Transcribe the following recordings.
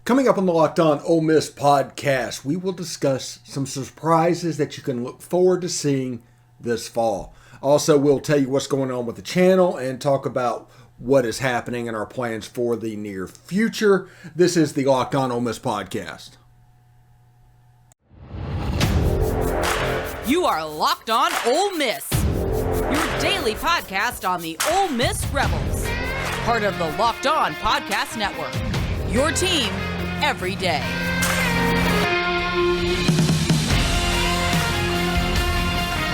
Coming up on the Locked On Ole Miss podcast, we will discuss some surprises that you can look forward to seeing this fall. Also, we'll tell you what's going on with the channel and talk about what is happening and our plans for the near future. This is the Locked On Ole Miss podcast. You are Locked On Ole Miss, your daily podcast on the Ole Miss Rebels, part of the Locked On Podcast Network, your team every day.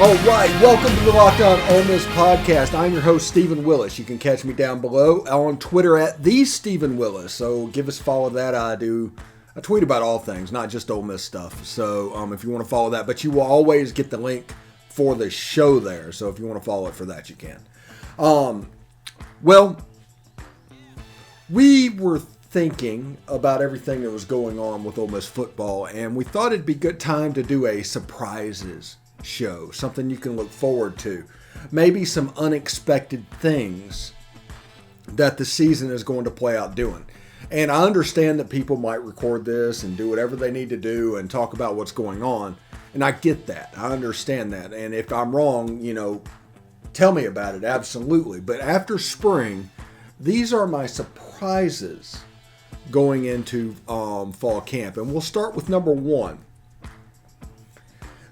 All right, welcome to the Locked On Ole Miss podcast. I'm your host, Stephen Willis. You can catch me down below on Twitter at @TheStephenWillis. So give us a follow that. I tweet about all things, not just Ole Miss stuff. So if you want to follow that, but you will always get the link for the show there. So if you want to follow it for that, you can. Well, we were thinking about everything that was going on with Ole Miss football, and we thought it'd be a good time to do a surprises show, something you can look forward to. Maybe some unexpected things that the season is going to play out doing. And I understand that people might record this and do whatever they need to do and talk about what's going on. And I get that. I understand that. And if I'm wrong, tell me about it. Absolutely. But after spring, these are my surprises going into fall camp. And we'll start with number one.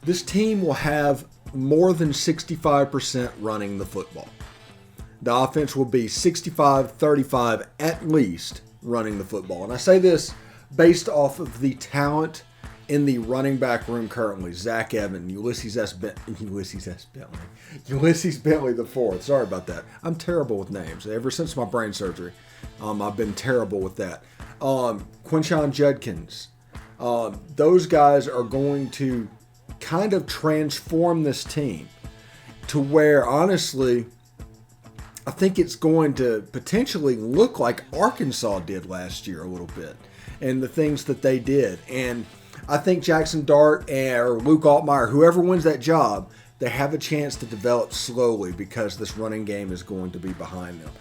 This team will have more than 65% running the football. The offense will be 65-35 at least running the football. And I say this based off of the talent in the running back room currently. Zach Evans, Ulysses Bentley the fourth. Sorry about that. I'm terrible with names. Ever since my brain surgery, I've been terrible with that. Quinshon Judkins. Those guys are going to kind of transform this team to where, honestly, I think it's going to potentially look like Arkansas did last year a little bit and the things that they did. And I think Jackson Dart or Luke Altmaier, whoever wins that job, they have a chance to develop slowly because this running game is going to be behind them.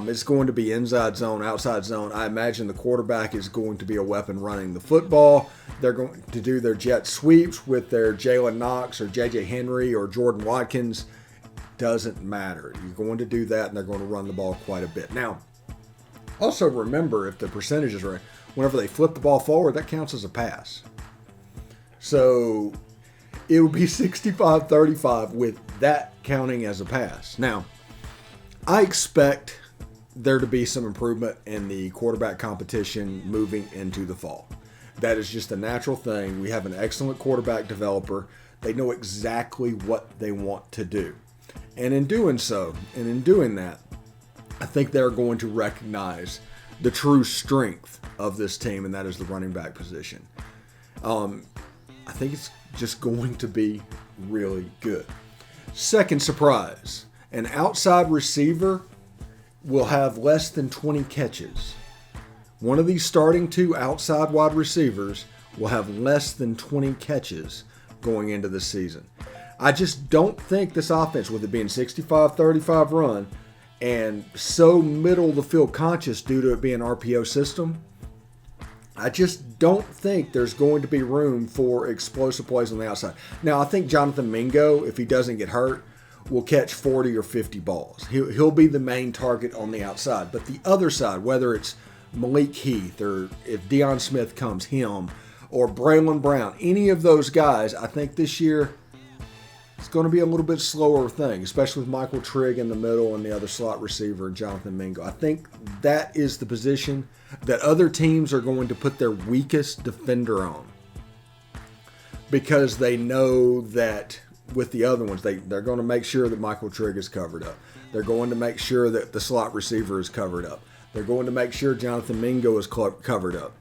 It's going to be inside zone, outside zone. I imagine the quarterback is going to be a weapon running the football. They're going to do their jet sweeps with their Jalen Knox or JJ Henry or Jordan Watkins. Doesn't matter. You're going to do that, and they're going to run the ball quite a bit. Now, also remember, if the percentage is right, whenever they flip the ball forward, that counts as a pass. So it would be 65-35 with that counting as a pass. Now, I expect there to be some improvement in the quarterback competition moving into the fall. That is just a natural thing. We have an excellent quarterback developer. They know exactly what they want to do. And in doing so, and in doing that, I think they're going to recognize the true strength of this team, and that is the running back position. I think it's just going to be really good. Second surprise, an outside receiver will have less than 20 catches. One of these starting two outside wide receivers will have less than 20 catches going into the season. I just don't think this offense, with it being 65-35 run and so middle of the field conscious due to it being an RPO system, I just don't think there's going to be room for explosive plays on the outside. Now, I think Jonathan Mingo, if he doesn't get hurt, will catch 40 or 50 balls. He'll be the main target on the outside. But the other side, whether it's Malik Heath or if Deion Smith comes, him, or Braylon Brown, any of those guys, I think this year it's going to be a little bit slower thing, especially with Michael Trigg in the middle and the other slot receiver, Jonathan Mingo. I think that is the position that other teams are going to put their weakest defender on because they know that with the other ones, they're going to make sure that Michael Trigg is covered up. They're going to make sure that the slot receiver is covered up. They're going to make sure Jonathan Mingo is covered up.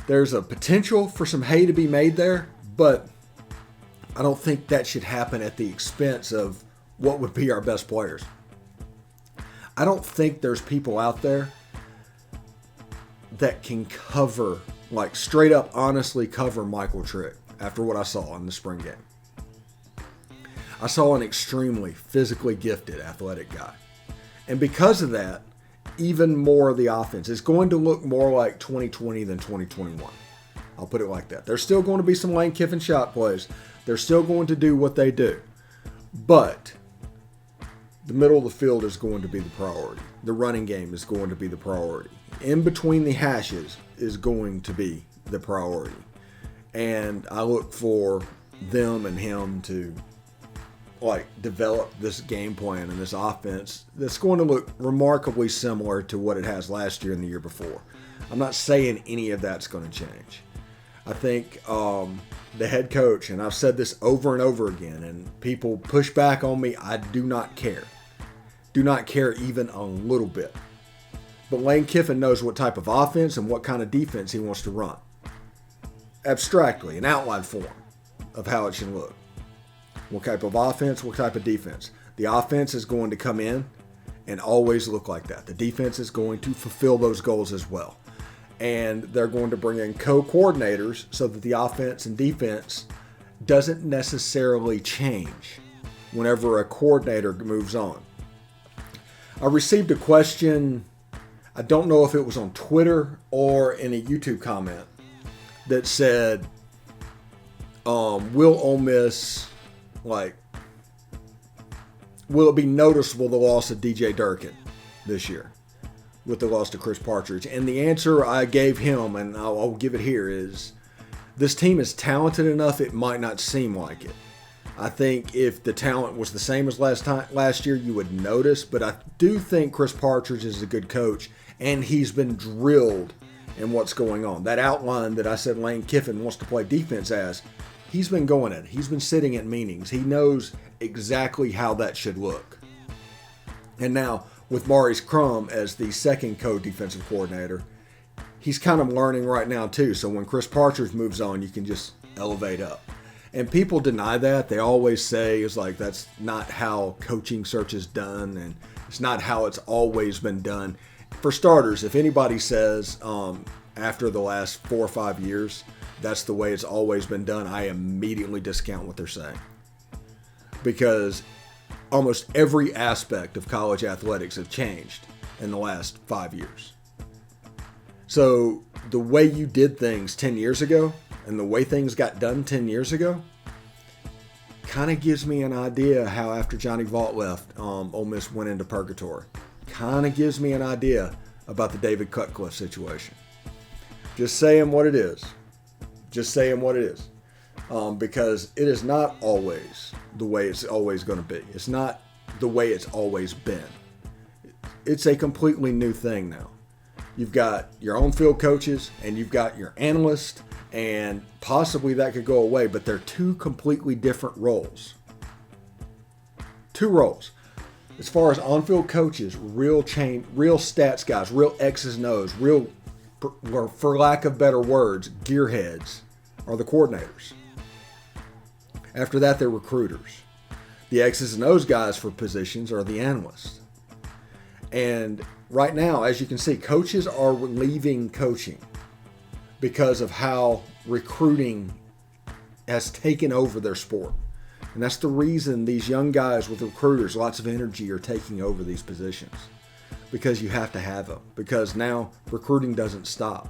There's a potential for some hay to be made there, but I don't think that should happen at the expense of what would be our best players. I don't think there's people out there that can cover, like straight up honestly cover Michael Trigg after what I saw in the spring game. I saw an extremely physically gifted athletic guy. And because of that, even more of the offense. It's going to look more like 2020 than 2021. I'll put it like that. There's still going to be some Lane Kiffin shot plays. They're still going to do what they do. But the middle of the field is going to be the priority. The running game is going to be the priority. In between the hashes is going to be the priority. And I look for them and him to develop this game plan and this offense that's going to look remarkably similar to what it has last year and the year before. I'm not saying any of that's going to change. I think the head coach, and I've said this over and over again, and people push back on me, I do not care. Do not care even a little bit. But Lane Kiffin knows what type of offense and what kind of defense he wants to run. Abstractly, an outline form of how it should look. What type of offense, what type of defense. The offense is going to come in and always look like that. The defense is going to fulfill those goals as well. And they're going to bring in co-coordinators so that the offense and defense doesn't necessarily change whenever a coordinator moves on. I received a question, I don't know if it was on Twitter or in a YouTube comment, that said, will Ole Miss, will it be noticeable the loss of DJ Durkin this year with the loss to Chris Partridge? And the answer I gave him, and I'll give it here, is this team is talented enough it might not seem like it. I think if the talent was the same as last year, you would notice. But I do think Chris Partridge is a good coach, and he's been drilled in what's going on. That outline that I said Lane Kiffin wants to play defense as, he's been going at it. He's been sitting at meetings. He knows exactly how that should look. And now, with Maurice Crum as the second co-defensive coordinator, he's kind of learning right now too. So when Chris Partridge moves on, you can just elevate up. And people deny that. They always say it's like that's not how coaching search is done, and it's not how it's always been done. For starters, if anybody says after the last 4 or 5 years that's the way it's always been done, I immediately discount what they're saying. Because almost every aspect of college athletics have changed in the last 5 years. So the way you did things 10 years ago and the way things got done 10 years ago kind of gives me an idea how after Johnny Vaught left, Ole Miss went into purgatory. Kind of gives me an idea about the David Cutcliffe situation. Just saying what it is. Just saying what it is. Because it is not always the way it's always going to be. It's not the way it's always been. It's a completely new thing now. You've got your on-field coaches and you've got your analysts, and possibly that could go away, but they're two completely different roles. Two roles. As far as on-field coaches, real stats guys, real X's and O's, real, for lack of better words, gearheads are the coordinators. After that, they're recruiters. The X's and O's guys for positions are the analysts. And right now, as you can see, coaches are leaving coaching because of how recruiting has taken over their sport. And that's the reason these young guys with recruiters, lots of energy, are taking over these positions. Because you have to have them. Because now recruiting doesn't stop.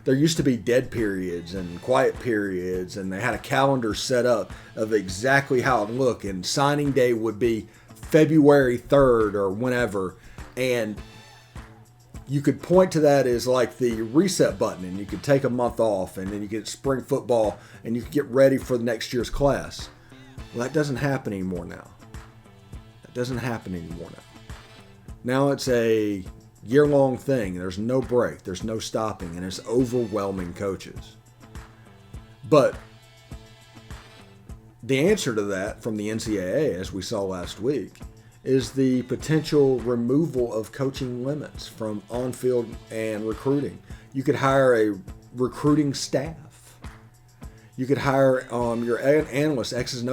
There used to be dead periods and quiet periods, and they had a calendar set up of exactly how it would look. And signing day would be February 3rd or whenever. And you could point to that as like the reset button, and you could take a month off, and then you get spring football, and you could get ready for the next year's class. Well, that doesn't happen anymore now. That doesn't happen anymore now. Now it's a year-long thing. There's no break. There's no stopping, and it's overwhelming coaches. But the answer to that from the NCAA, as we saw last week, is the potential removal of coaching limits from on-field and recruiting. You could hire a recruiting staff. You could hire your analysts, X's and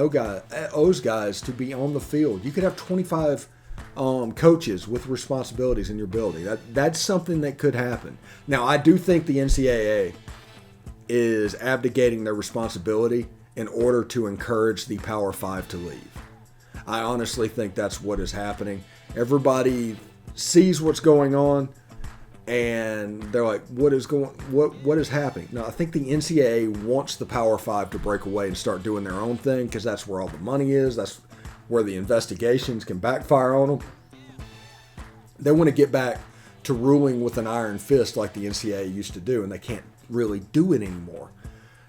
O's guys to be on the field. You could have 25 coaches with responsibilities in your building. That's something that could happen. Now, I do think the NCAA is abdicating their responsibility in order to encourage the Power Five to leave. I honestly think that's what is happening. Everybody sees what's going on, and they're like, what is happening? Now, I think the NCAA wants the Power Five to break away and start doing their own thing, because that's where all the money is. That's where the investigations can backfire on them. They want to get back to ruling with an iron fist like the NCAA used to do, and they can't really do it anymore.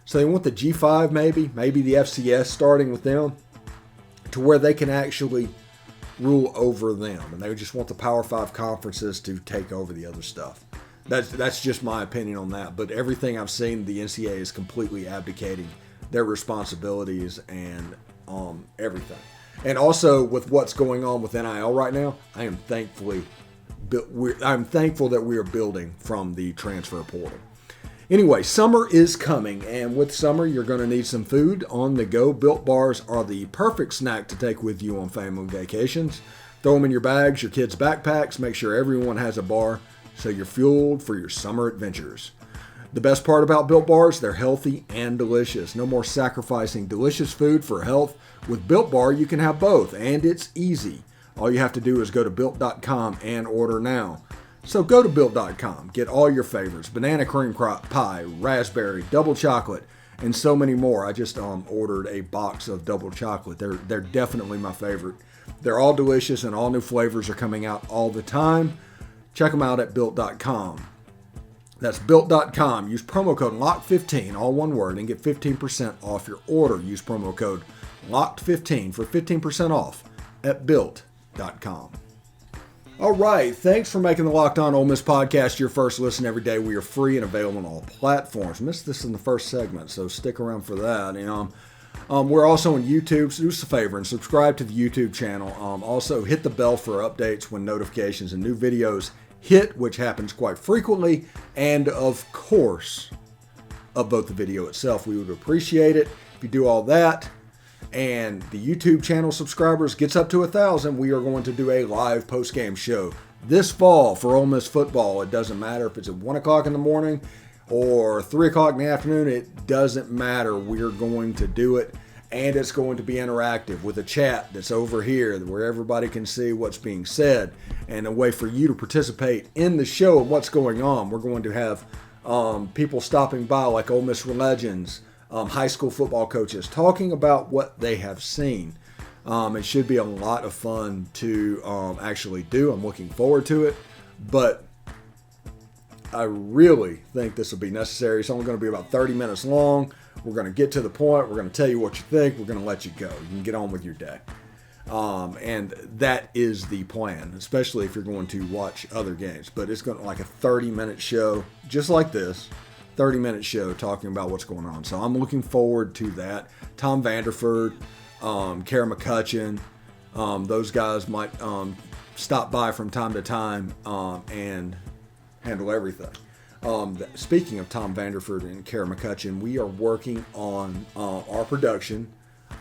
So they want the G5 maybe the FCS starting with them, to where they can actually rule over them, and they just want the Power 5 conferences to take over the other stuff. That's just my opinion on that. But everything I've seen, the NCAA is completely abdicating their responsibilities and everything. And also with what's going on with NIL right now, I'm thankful that we are building from the transfer portal. Anyway, summer is coming, and with summer, you're going to need some food on the go. Built Bars are the perfect snack to take with you on family vacations. Throw them in your bags, your kids' backpacks. Make sure everyone has a bar so you're fueled for your summer adventures. The best part about Built Bars, they're healthy and delicious. No more sacrificing delicious food for health. With Built Bar, you can have both, and it's easy. All you have to do is go to Built.com and order now. So go to Built.com, get all your favorites: banana cream pie, raspberry, double chocolate, and so many more. I just ordered a box of double chocolate. They're definitely my favorite. They're all delicious, and all new flavors are coming out all the time. Check them out at Built.com. That's Built.com. Use promo code LOCK15, all one word, and get 15% off your order. Use promo code LOCKed15 for 15% off at Built.com. All right, thanks for making the Locked On Ole Miss podcast your first listen every day. We are free and available on all platforms. Missed this in the first segment, so stick around for that. We're also on YouTube, so do us a favor and subscribe to the YouTube channel. Also, hit the bell for updates when notifications and new videos hit, which happens quite frequently. And of course, upvote the video itself. We would appreciate it if you do all that. And the YouTube channel subscribers gets up to 1,000, we are going to do a live post-game show this fall for Ole Miss football. It doesn't matter if it's at 1 o'clock in the morning or 3 o'clock in the afternoon. It doesn't matter. We're going to do it, and it's going to be interactive with a chat that's over here where everybody can see what's being said, and a way for you to participate in the show and what's going on. We're going to have people stopping by, like Ole Miss legends, high school football coaches, talking about what they have seen. It should be a lot of fun to actually do. I'm looking forward to it, but I really think this will be necessary. It's only going to be about 30 minutes long. We're going to get to the point. We're going to tell you what you think. We're going to let you go. You can get on with your day. And that is the plan, especially if you're going to watch other games. But it's going to like a 30-minute show, just like this. 30-minute show talking about what's going on. So I'm looking forward to that. Tom Vanderford, Kara McCutcheon, those guys might stop by from time to time and handle everything. Speaking of Tom Vanderford and Kara McCutcheon, we are working on our production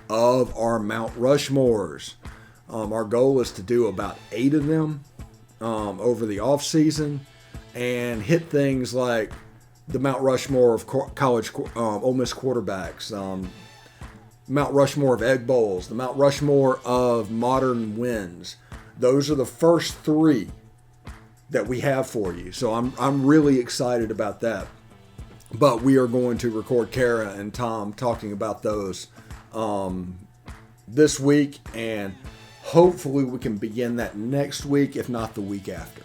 of our Mount Rushmores. Our goal is to do about 8 of them over the off season and hit things like the Mount Rushmore of college Ole Miss quarterbacks, Mount Rushmore of Egg Bowls, the Mount Rushmore of modern wins. Those are the first 3 that we have for you. So I'm really excited about that. But we are going to record Kara and Tom talking about those this week, and hopefully we can begin that next week, if not the week after.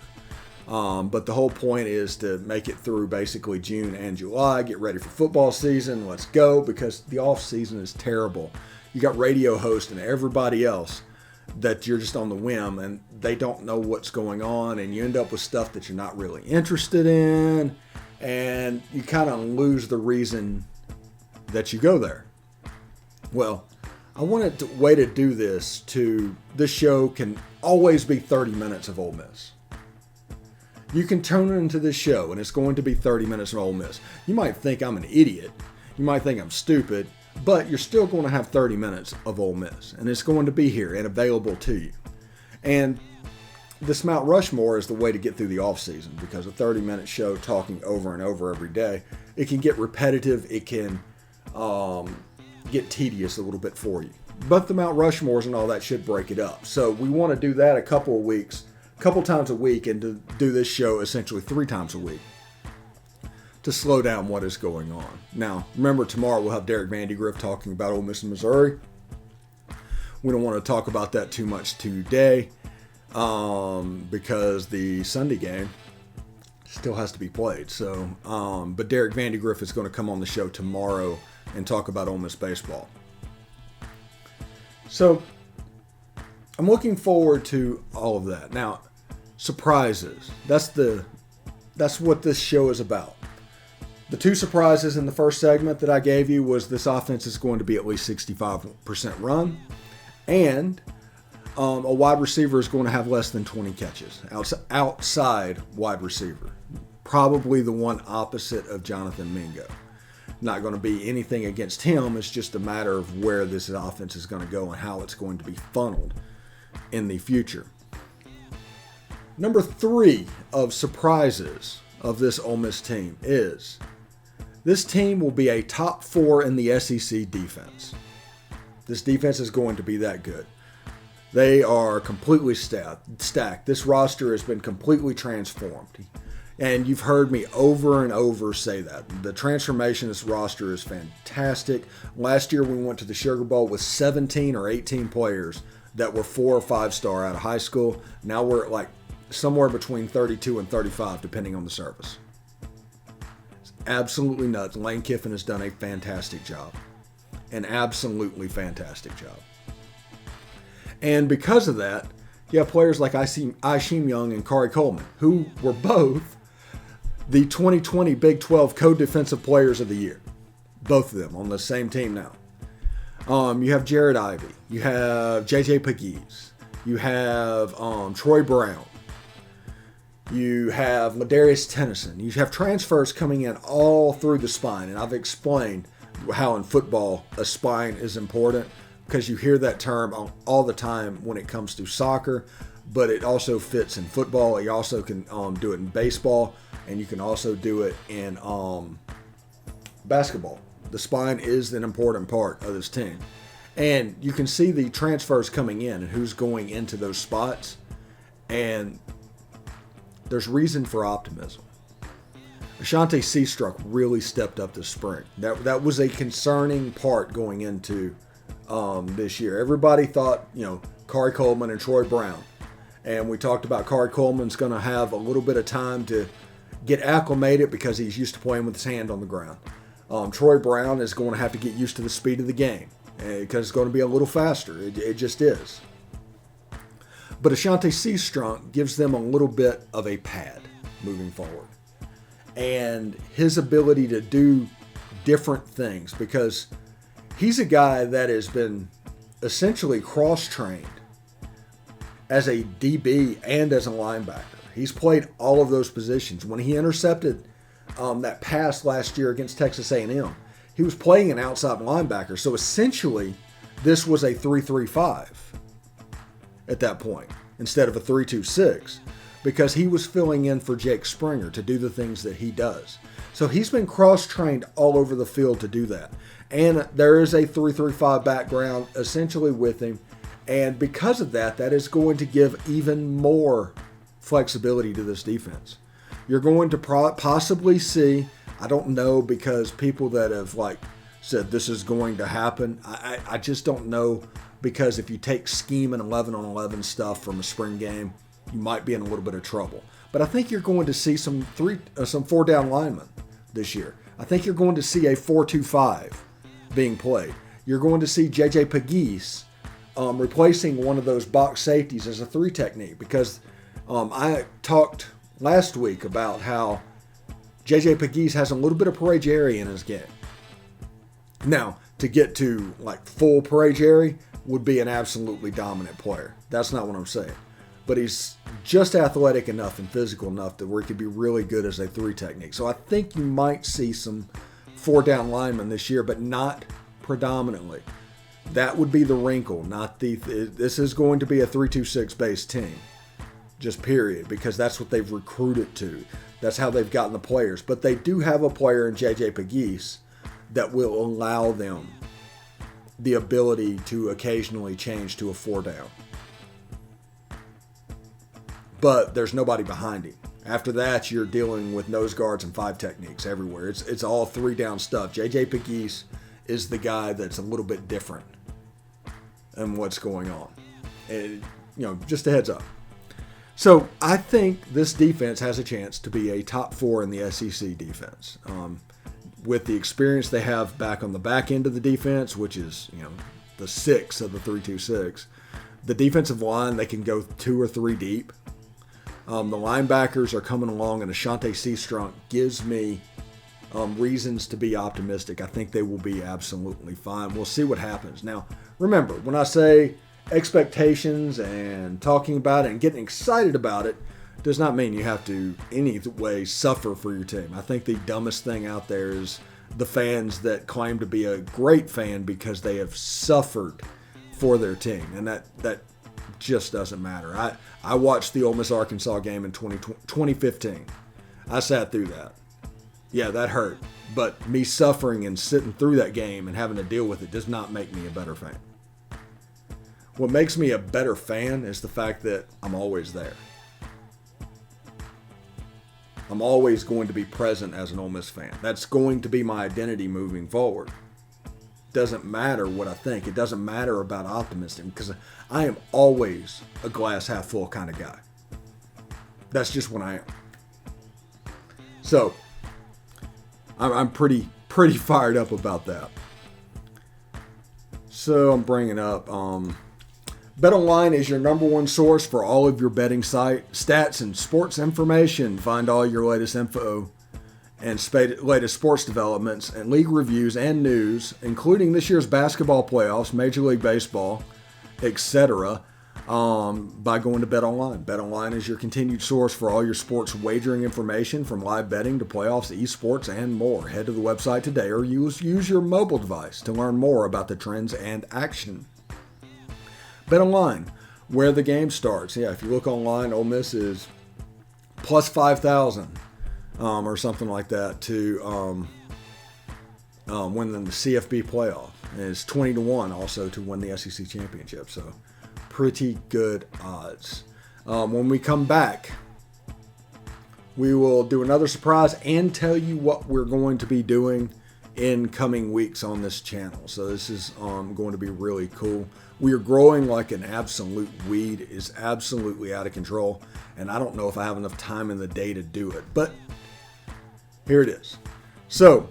But the whole point is to make it through basically June and July, get ready for football season. Let's go, because the off season is terrible. You got radio hosts and everybody else that you're just on the whim, and they don't know what's going on, and you end up with stuff that you're not really interested in, and you kind of lose the reason that you go there. Well, I wanted a way to do this. This show can always be 30 minutes of Ole Miss. You can tune into this show, and it's going to be 30 minutes of Ole Miss. You might think I'm an idiot. You might think I'm stupid, but you're still going to have 30 minutes of Ole Miss, and it's going to be here and available to you. And this Mount Rushmore is the way to get through the off season, because a 30-minute show talking over and over every day, it can get repetitive. It can get tedious a little bit for you. But the Mount Rushmores and all that should break it up. So we want to do that a couple of weeks a couple times a week and to do this show essentially 3 times a week to slow down what is going on. Now, remember, tomorrow we'll have Derek Vandegrift talking about Ole Miss and Missouri. We don't want to talk about that too much today because the Sunday game still has to be played. So, but Derek Vandegrift is going to come on the show tomorrow and talk about Ole Miss baseball. So, I'm looking forward to all of that. Now, surprises. That's what this show is about. The 2 surprises in the first segment that I gave you was this offense is going to be at least 65% run, and a wide receiver is going to have less than 20 catches. Outside wide receiver. Probably the one opposite of Jonathan Mingo. Not going to be anything against him. It's just a matter of where this offense is going to go and how it's going to be funneled in the future. Number 3 of surprises of this Ole Miss team is this team will be a top 4 in the SEC defense. This defense is going to be that good. They are completely stacked. This roster has been completely transformed. And you've heard me over and over say that. The transformation of this roster is fantastic. Last year we went to the Sugar Bowl with 17 or 18 players that were 4 or 5 star out of high school. Now we're at like somewhere between 32 and 35 depending on the service. It's absolutely nuts. Lane Kiffin has done a fantastic job. An absolutely fantastic job. And because of that, you have players like Isheem Young and Kari Coleman, who were both the 2020 Big 12 Co-Defensive Players of the Year. Both of them on the same team now. You have Jared Ivey. You have JJ Pegues. You have Troy Brown. You have Ladarius Tennyson. You have transfers coming in all through the spine. And I've explained how in football a spine is important because you hear that term all the time when it comes to soccer, but it also fits in football. You also can do it in baseball, and you can also do it in basketball. The spine is an important part of this team. And you can see the transfers coming in and who's going into those spots. And there's reason for optimism. Ashanti Cistrunk really stepped up this spring. That was a concerning part going into this year. Everybody thought, Kari Coleman and Troy Brown. And we talked about Kari Coleman's going to have a little bit of time to get acclimated because he's used to playing with his hand on the ground. Troy Brown is going to have to get used to the speed of the game because it's going to be a little faster. It just is. But Ashanti Cistrunk gives them a little bit of a pad moving forward. And his ability to do different things, because he's a guy that has been essentially cross-trained as a DB and as a linebacker. He's played all of those positions. When he intercepted that pass last year against Texas A&M, he was playing an outside linebacker. So essentially, this was a 3-3-5 at that point instead of a 3-2-6 because he was filling in for Jake Springer to do the things that he does. So he's been cross-trained all over the field to do that. And there is a 3-3-5 background essentially with him. And because of that, that is going to give even more flexibility to this defense. You're going to possibly see, I don't know, because people that have said this is going to happen, I just don't know, because if you take scheme and 11-on-11 stuff from a spring game, you might be in a little bit of trouble. But I think you're going to see some 4-down linemen this year. I think you're going to see a 4-2-5 being played. You're going to see JJ Pegues replacing one of those box safeties as a 3 technique, because I talked last week about how JJ Pegues has a little bit of Perret Jerry in his game. Now, to get to full Perret Jerry would be an absolutely dominant player. That's not what I'm saying. But he's just athletic enough and physical enough that where he could be really good as a 3 technique. So I think you might see some 4-down linemen this year, but not predominantly. That would be the wrinkle, not this is going to be a 3-2-6 based team. Just period, because that's what they've recruited to. That's how they've gotten the players. But they do have a player in JJ Pegues that will allow them the ability to occasionally change to a 4-down. but there's nobody behind him. After that, you're dealing with nose guards and 5 techniques everywhere. It's all 3 down stuff. JJ Pegues is the guy that's a little bit different in what's going on. And, just a heads up. So I think this defense has a chance to be a top 4 in the SEC defense. With the experience they have back on the back end of the defense, which is, the 6 of the 3-2-6. The defensive line, they can go 2 or 3 deep. The linebackers are coming along, and Ashanti Cistrunk gives me reasons to be optimistic. I think they will be absolutely fine. We'll see what happens. Now, remember, when I say expectations and talking about it and getting excited about it, does not mean you have to any way suffer for your team. I think the dumbest thing out there is the fans that claim to be a great fan because they have suffered for their team, and that just doesn't matter. I watched the Ole Miss Arkansas game in 2015. I sat through that. Yeah, that hurt. But me suffering and sitting through that game and having to deal with it does not make me a better fan. What makes me a better fan is the fact that I'm always there. I'm always going to be present as an Ole Miss fan. That's going to be my identity moving forward. Doesn't matter what I think. It doesn't matter about optimism because I am always a glass half full kind of guy. That's just what I am. So I'm pretty fired up about that. So I'm bringing up BetOnline is your number one source for all of your betting stats and sports information. Find all your latest info and latest sports developments and league reviews and news, including this year's basketball playoffs, Major League Baseball, etc., by going to BetOnline. BetOnline is your continued source for all your sports wagering information, from live betting to playoffs, esports, and more. Head to the website today or use your mobile device to learn more about the trends and action. BetOnline, where the game starts. Yeah, if you look online, Ole Miss is plus 5,000 or something like that to win the CFB playoff. And it's 20-1 also to win the SEC championship. So pretty good odds. When we come back, we will do another surprise and tell you what we're going to be doing in coming weeks on this channel. So this is going to be really cool. We are growing like an absolute weed. It is absolutely out of control, and I don't know if I have enough time in the day to do it, but here it is. So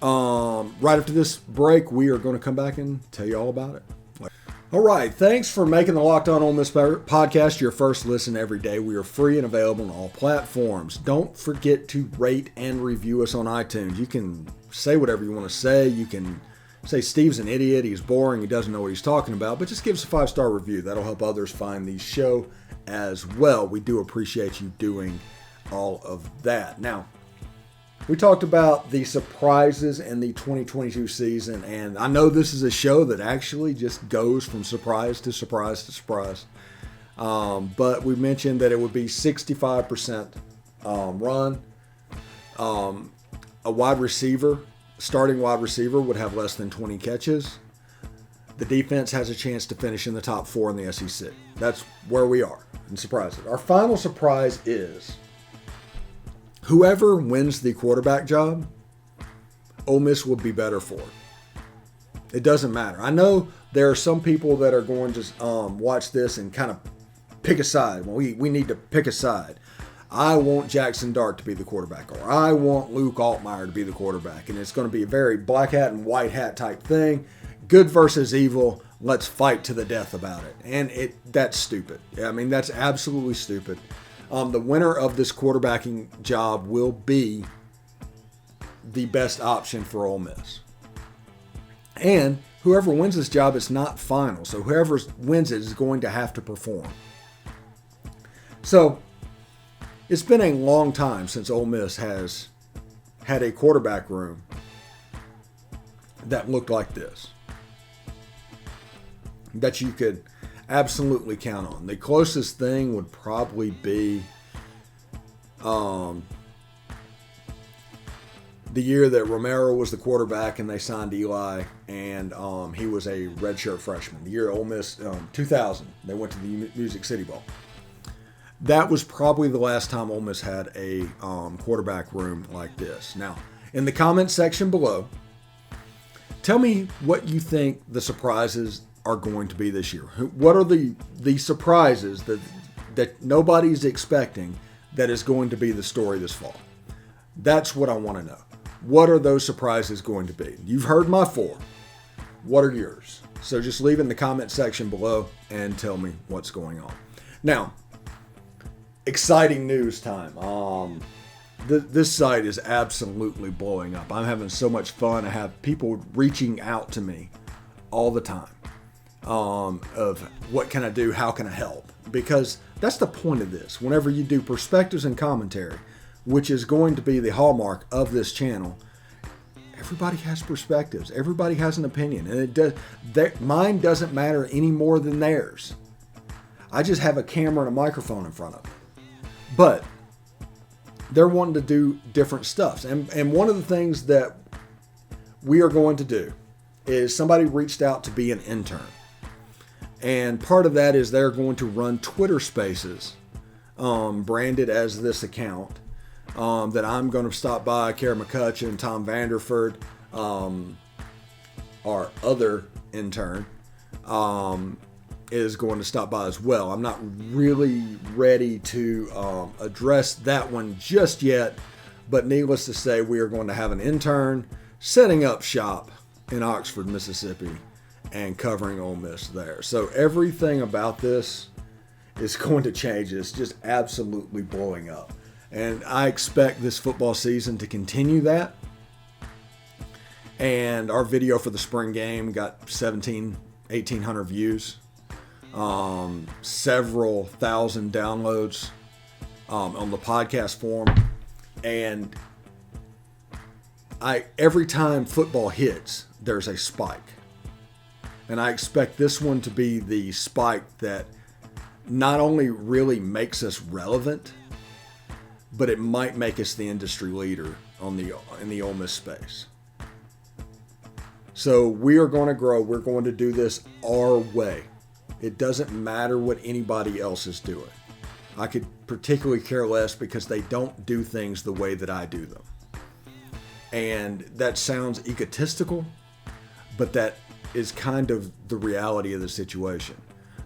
right after this break, we are going to come back and tell you all about it. All right, thanks for making the Locked On Ole Miss podcast your first listen every day. We are free and available on all platforms. Don't forget to rate and review us on iTunes. You can say whatever you want to say. You can say Steve's an idiot, he's boring, he doesn't know what he's talking about, but just give us a 5-star review. That'll help others find the show as well. We do appreciate you doing all of that. Now, we talked about the surprises in the 2022 season, and I know this is a show that actually just goes from surprise to surprise to surprise. But we mentioned that it would be 65% run. A wide receiver, starting wide receiver, would have less than 20 catches. The defense has a chance to finish in the top 4 in the SEC. That's where we are in surprises. Our final surprise is whoever wins the quarterback job, Ole Miss will be better for it. It doesn't matter. I know there are some people that are going to watch this and kind of pick a side. Well, we need to pick a side. I want Jackson Dart to be the quarterback, or I want Luke Altmaier to be the quarterback. And it's going to be a very black hat and white hat type thing. Good versus evil. Let's fight to the death about it. And that's stupid. I mean, that's absolutely stupid. The winner of this quarterbacking job will be the best option for Ole Miss. And whoever wins this job, it's not final. So whoever wins it is going to have to perform. So it's been a long time since Ole Miss has had a quarterback room that looked like this, that you could absolutely count on. The closest thing would probably be the year that Romero was the quarterback and they signed Eli, and he was a redshirt freshman. The year Ole Miss, 2000, they went to the Music City Bowl. that was probably the last time Ole Miss had a quarterback room like this. Now, in the comment section below, tell me what you think the surprises are going to be this year. What are the surprises that nobody's expecting that is going to be the story this fall? That's what I want to know. What are those surprises going to be? You've heard my 4. What are yours? So just leave it in the comment section below and tell me what's going on. Now, exciting news time. This site is absolutely blowing up. I'm having so much fun. I have people reaching out to me all the time of what can I do? How can I help? Because that's the point of this. Whenever you do perspectives and commentary, which is going to be the hallmark of this channel, everybody has perspectives. Everybody has an opinion, and mine doesn't matter any more than theirs. I just have a camera and a microphone in front of them. But they're wanting to do different stuff. And one of the things that we are going to do is somebody reached out to be an intern. And part of that is they're going to run Twitter Spaces, branded as this account, that I'm going to stop by. Kara McCutcheon, Tom Vanderford, our other intern, is going to stop by as well. I'm not really ready to address that one just yet, but needless to say, we are going to have an intern setting up shop in Oxford, Mississippi, and covering Ole Miss there. So everything about this is going to change. It's just absolutely blowing up. And I expect this football season to continue that. And our video for the spring game got 1,800 views, several thousand downloads on the podcast form. And every time football hits, there's a spike. And I expect this one to be the spike that not only really makes us relevant, but it might make us the industry leader in the Ole Miss space. So we are going to grow. We're going to do this our way. It doesn't matter what anybody else is doing. I could particularly care less because they don't do things the way that I do them. And that sounds egotistical, but that is kind of the reality of the situation.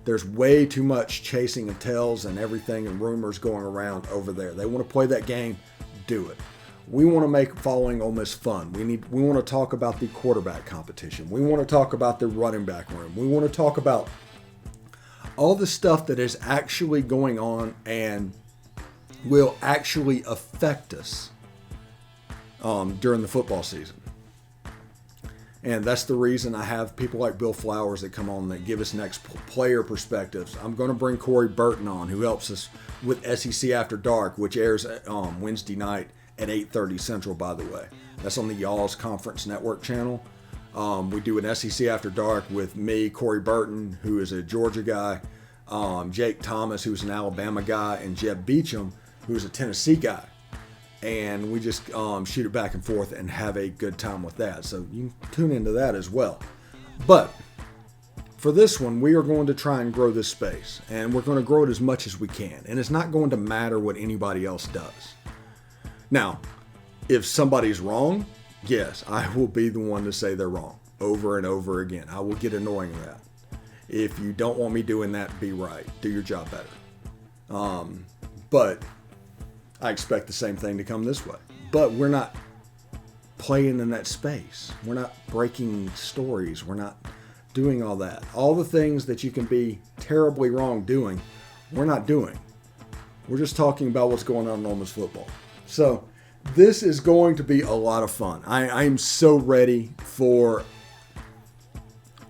There's way too much chasing of tails and everything and rumors going around over there. They want to play that game, do it. We want to make following Ole Miss fun. We want to talk about the quarterback competition. We want to talk about the running back room. We want to talk about all the stuff that is actually going on and will actually affect us during the football season. And that's the reason I have people like Bill Flowers that come on that give us next player perspectives. I'm going to bring Corey Burton on, who helps us with SEC After Dark, which airs Wednesday night at 8:30 Central, by the way. That's on the Y'all's Conference Network channel. We do an SEC After Dark with me, Corey Burton, who is a Georgia guy, Jake Thomas, who's an Alabama guy, and Jeb Beecham, who's a Tennessee guy. And we just shoot it back and forth and have a good time with that. So you can tune into that as well. But for this one, we are going to try and grow this space. And we're going to grow it as much as we can. And it's not going to matter what anybody else does. Now, if somebody's wrong, yes, I will be the one to say they're wrong over and over again. I will get annoying with that. If you don't want me doing that, be right. Do your job better. But I expect the same thing to come this way. But we're not playing in that space. We're not breaking stories. We're not doing all that. All the things that you can be terribly wrong doing, we're not doing. We're just talking about what's going on in Ole Miss football. So this is going to be a lot of fun. I am so ready for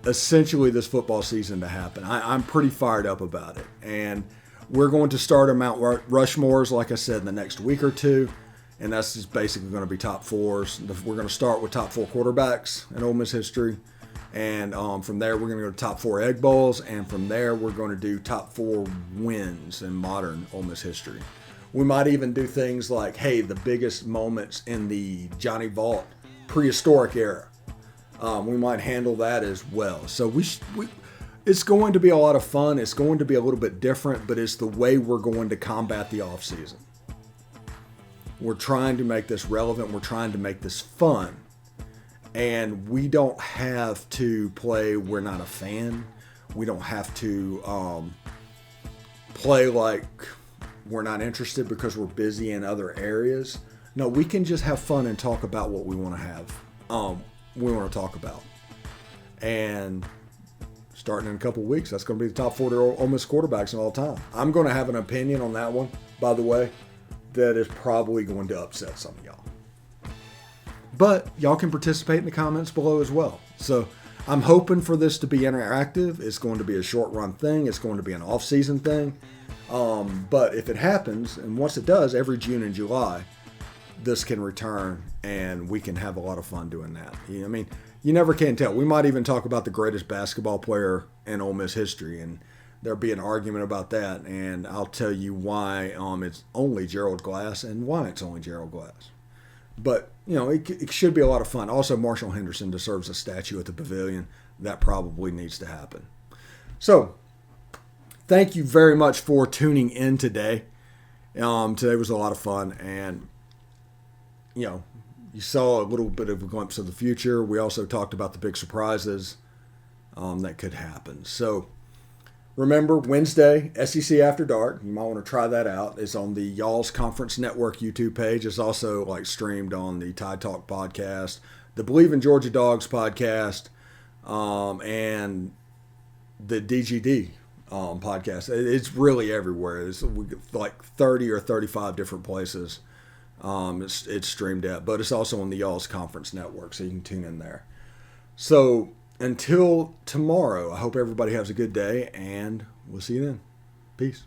essentially this football season to happen. I'm pretty fired up about it. And we're going to start our Mount Rushmores, like I said, in the next week or two. And that's just basically going to be top fours. We're going to start with top 4 quarterbacks in Ole Miss history. And from there, we're going to go to top 4 Egg Bowls. And from there, we're going to do top 4 wins in modern Ole Miss history. We might even do things like, hey, the biggest moments in the Johnny Vault prehistoric era. We might handle that as well. So It's going to be a lot of fun. It's going to be a little bit different, but it's the way we're going to combat the off season. We're trying to make this relevant. We're trying to make this fun. And we don't have to play we're not a fan. We don't have to play like we're not interested because we're busy in other areas. No, we can just have fun and talk about what we want to have. We want to talk about. And starting in a couple of weeks, that's going to be the top 40 Ole Miss quarterbacks of all time. I'm going to have an opinion on that one, by the way, that is probably going to upset some of y'all. But y'all can participate in the comments below as well. So I'm hoping for this to be interactive. It's going to be a short-run thing. It's going to be an off-season thing. But if it happens, and once it does, every June and July, this can return, and we can have a lot of fun doing that. I mean, you never can tell. We might even talk about the greatest basketball player in Ole Miss history, and there'll be an argument about that, and I'll tell you why it's only Gerald Glass and why it's only Gerald Glass. But, it should be a lot of fun. Also, Marshall Henderson deserves a statue at the Pavilion. That probably needs to happen. So, thank you very much for tuning in today. Today was a lot of fun, and, you saw a little bit of a glimpse of the future. We also talked about the big surprises that could happen. So remember, Wednesday, SEC After Dark. You might want to try that out. It's on the Y'all's Conference Network YouTube page. It's also streamed on the Tide Talk podcast, the Believe in Georgia Dogs podcast, and the DGD podcast. It's really everywhere. It's like 30 or 35 different places. It's streamed at, but it's also on the Y'all's Conference Network, so you can tune in there. So until tomorrow, I hope everybody has a good day, and we'll see you then. Peace.